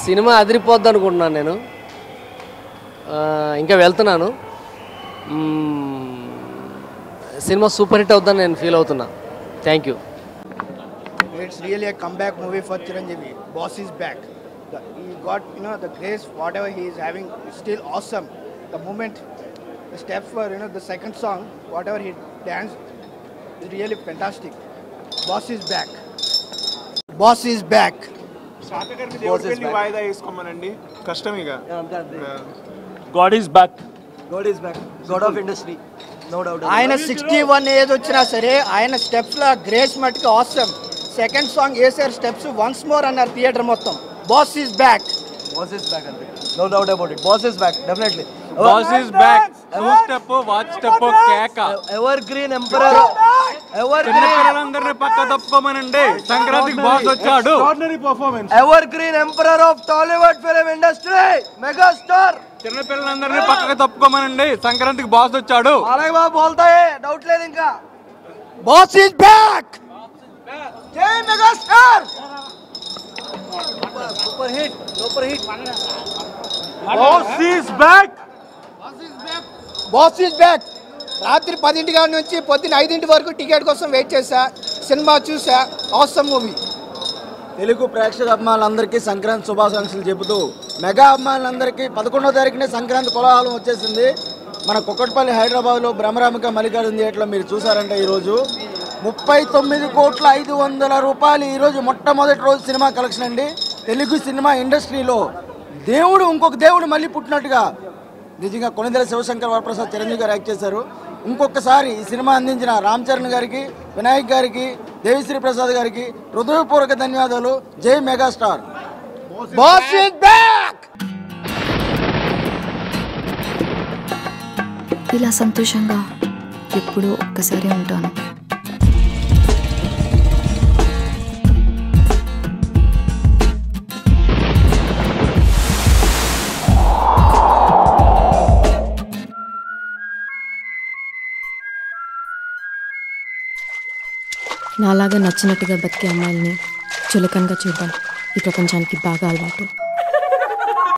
Cinema అదిరిపోద్ది అనుకుంటున్నాను నేను. ఇంకా వెళ్తున్నాను. సినిమా సూపర్ హిట్ అవుద్దని నేను ఫీల్ అవుతున్నా. Thank you. It's really a comeback movie for Chiranjeevi. Boss is back. He got the grace, whatever he is having, is still awesome. The moment, the steps were the second song, whatever he danced, is really fantastic. Boss is back. Boss is back. God is back. God is back. God of industry. No doubt. ఆయన 61 age వచ్చినా సరే ఆయన స్టెప్స్లో grace మట్టుకు awesome. Second song వేసారు steps once more అన్నారు theatre మొత్తం. Boss is back. Boss is back. No doubt about it. Boss is back. Definitely. Boss is back. Step, watch step, కేక. Evergreen Emperor. చిన్నపిల్లలందరినీ పక్క తప్పుకోమనండి. సంక్రాంతికి బాస్ వచ్చాడు. Extraordinary performance. Evergreen Emperor of Tollywood film industry. Mega star. చిన్నపిల్లలందరినీ పక్కకు తప్పుకోమనండి. సంక్రాంతికి boss వచ్చాడు. అలాగే బాబు బోల్తాయే doubt లేదు ఇంకా. Boss is back. జై mega star. Super hit. Boss is back. Boss is back. రాత్రి 10 నుంచి పొద్దున్న 5 వరకు టికెట్ కోసం వెయిట్ చేశా. సినిమా చూసా. Awesome movie. తెలుగు ప్రేక్షక అభిమానులందరికీ సంక్రాంతి శుభాకాంక్షలు చెబుతూ మెగా అభిమానులందరికీ 11వ తారీఖునే సంక్రాంతి కోలాహలం వచ్చేసింది. మన కుక్కట్పల్లి హైదరాబాద్లో బ్రహ్మరామిక మల్లికార్జున థియేటర్లో మీరు చూసారంటే ఈరోజు 39,500,00,000 రూపాయలు ఈరోజు మొట్టమొదటి రోజు సినిమా కలెక్షన్ అండి. తెలుగు సినిమా ఇండస్ట్రీలో దేవుడు ఇంకొక దేవుడు మళ్ళీ పుట్టినట్టుగా నిజంగా కొనిదెల శివశంకర్ వరప్రసాద్ చిరంజీవి గారు యాక్ట్ చేశారు. ఇంకొకసారి ఈ సినిమా అందించిన రామ్ చరణ్ గారికి, వినాయక్ గారికి, దేవిశ్రీ ప్రసాద్ గారికి హృదయపూర్వక ధన్యవాదాలు. జై మెగాస్టార్. Boss is back. ఇలా సంతోషంగా ఎప్పుడూ ఒక్కసారి ఉంటాను. నాలాగా నచ్చినట్టుగా బతికే అమ్మాయిల్ని చులకనగా చూడడం ఈ ప్రపంచానికి బాగా అలవాటు.